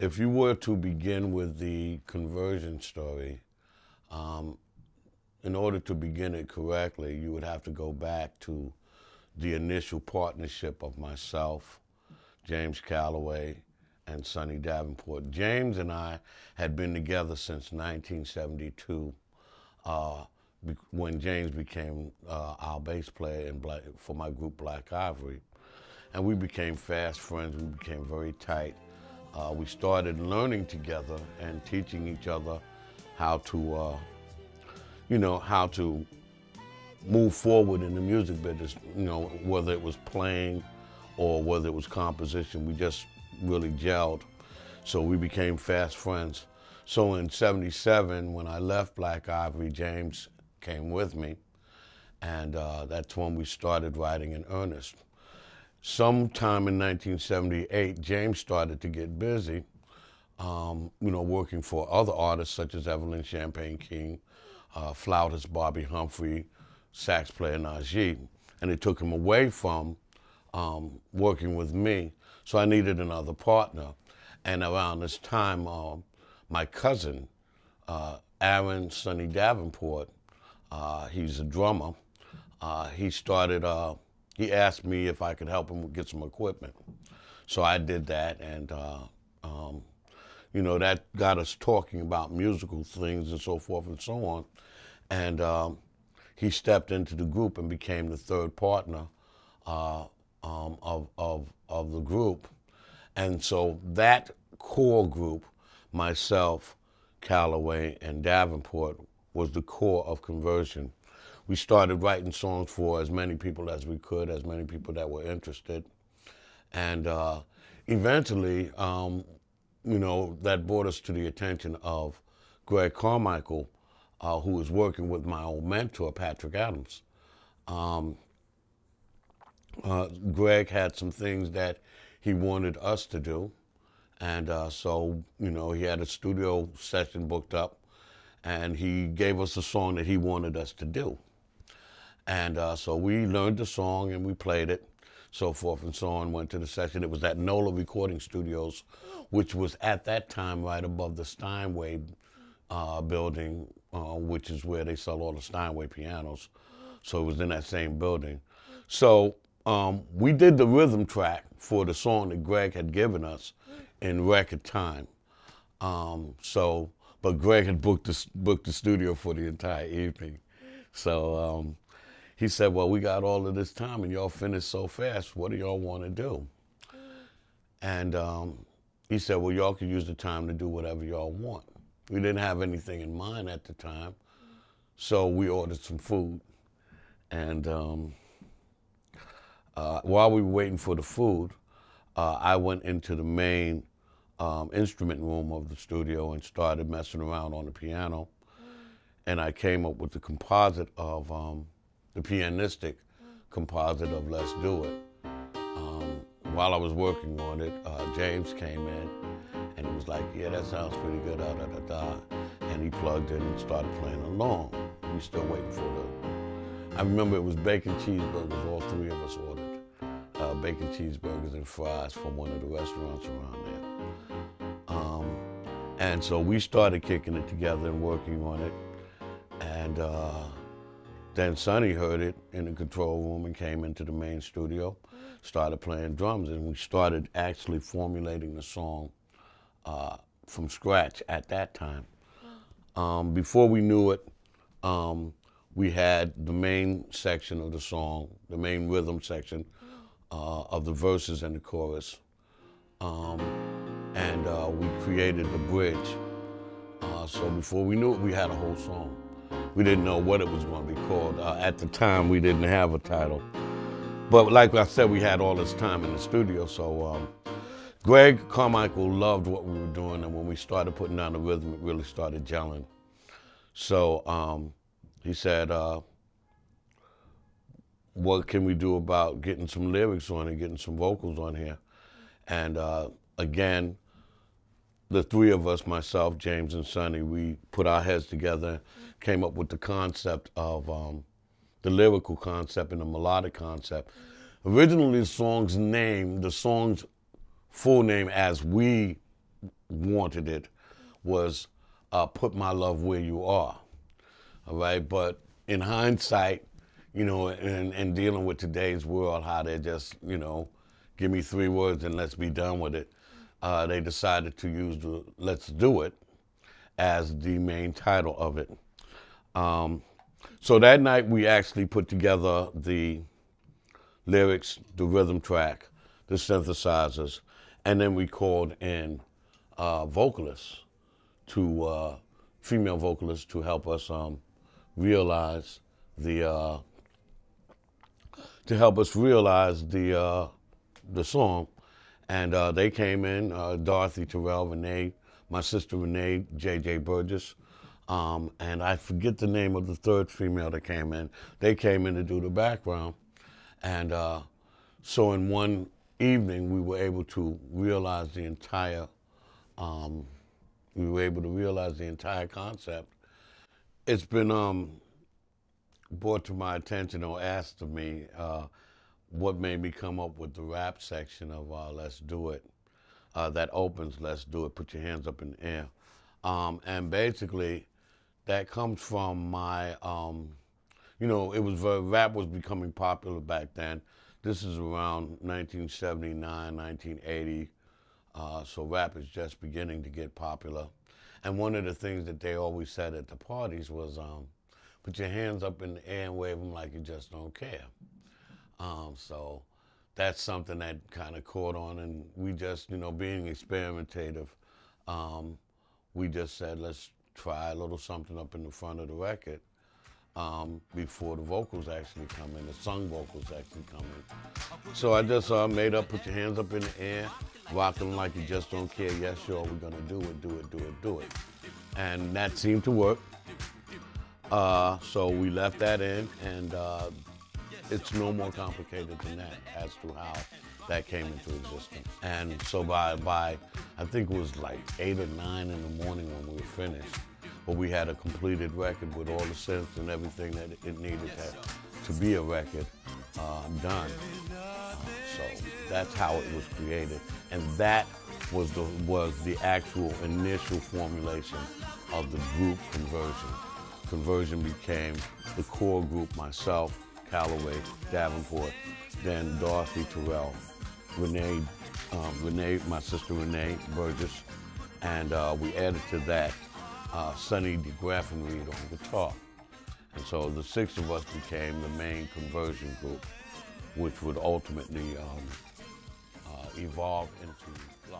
If you were to begin with the conversion story, um, in order to begin it correctly, you would have to go back to the initial partnership of myself, James Calloway, and Sonny Davenport. James and I had been together since 1972, when James became our bass player for my group Black Ivory. And we became fast friends, we became very tight. We started learning together and teaching each other how to, how to move forward in the music business, whether it was playing or whether it was composition. We just really gelled. So we became fast friends. So in '77, when I left Black Ivory, James came with me, and that's when we started writing in earnest. Sometime in 1978, James started to get busy, working for other artists such as Evelyn Champagne King, flautist Bobby Humphrey, sax player Najee, and it took him away from working with me. So I needed another partner. And around this time, my cousin, Aaron Sonny Davenport, he's a drummer, he asked me if I could help him get some equipment. So I did that, and that got us talking about musical things and so forth and so on. And he stepped into the group and became the third partner of the group. And so that core group, myself, Calloway, and Davenport, was the core of Conversion. We started writing songs for as many people as we could, as many people that were interested. And eventually, that brought us to the attention of Greg Carmichael, who was working with my old mentor, Patrick Adams. Greg had some things that he wanted us to do. And so, he had a studio session booked up, and he gave us a song that he wanted us to do. And so we learned the song and we played it, so forth and so on, went to the session. It was at NOLA Recording Studios, which was at that time right above the Steinway building, which is where they sell all the Steinway pianos. So it was in that same building. So we did the rhythm track for the song that Greg had given us in record time. But Greg had booked the studio for the entire evening. So he said, well, we got all of this time and y'all finished so fast, what do y'all want to do? And he said, well, y'all can use the time to do whatever y'all want. We didn't have anything in mind at the time, so we ordered some food. And while we were waiting for the food, I went into the main instrument room of the studio and started messing around on the piano. And I came up with the composite of, the pianistic composite of Let's Do It. While I was working on it, James came in and he was like, yeah, that sounds pretty good, da da da da. And he plugged in and started playing along. We still waiting for I remember it was bacon cheeseburgers, all three of us ordered. Bacon cheeseburgers and fries from one of the restaurants around there. And so we started kicking it together and working on it. And then Sonny heard it in the control room and came into the main studio, started playing drums, and we started actually formulating the song from scratch at that time. Before we knew it, we had the main section of the song, the main rhythm section of the verses and the chorus. And we created the bridge. So before we knew it, we had a whole song. We didn't know what it was going to be called. At the time, we didn't have a title. But like I said, we had all this time in the studio, so Greg Carmichael loved what we were doing, and when we started putting down the rhythm, it really started gelling. So he said, what can we do about getting some lyrics on it, getting some vocals on here? And again, the three of us, myself, James, and Sonny, we put our heads together, came up with the concept of the lyrical concept and the melodic concept. Originally, the song's full name as we wanted it was put my love where you are. All right, but in hindsight, you know, and dealing with today's world, how they just, you know, give me 3 words and let's be done with it, they decided to use the "Let's Do It" as the main title of it. So that night we actually put together the lyrics, the rhythm track, the synthesizers, and then we called in vocalists, female vocalists, to help us realize the song. And they came in, Dorothy, Terrell, Renee, my sister Renee, J.J. Burgess, and I forget the name of the third female that came in. They came in to do the background. And so in one evening, we were able to realize the entire concept. It's been brought to my attention or asked of me what made me come up with the rap section of "Let's Do It." That opens "Let's Do It," put your hands up in the air. And basically, that comes from my, you know, rap was becoming popular back then. This is around 1979, 1980. So rap is just beginning to get popular. And one of the things that they always said at the parties was, put your hands up in the air and wave them like you just don't care. So that's something that kind of caught on, and we just, you know, being experimentative, we just said, let's try a little something up in the front of the record before the vocals actually come in, the sung vocals actually come in. So I just made up, put your hands up in the air, rock them like you just don't care. Yes, sure, we're gonna do it, do it, do it, do it. And that seemed to work. So we left that in, and it's no more complicated than that as to how that came into existence. And so by I think it was like 8 or 9 in the morning when we were finished, but we had a completed record with all the synths and everything that it needed to be a record done. So that's how it was created, and that was the actual initial formulation of the group Conversion. Conversion became the core group: myself, Calloway, Davenport, then Dorothy, Terrell, Renee, my sister Renee Burgess, and we added to that Sonny DeGraffenreid on guitar. And so the 6 of us became the main Conversion group, which would ultimately evolve into Fly.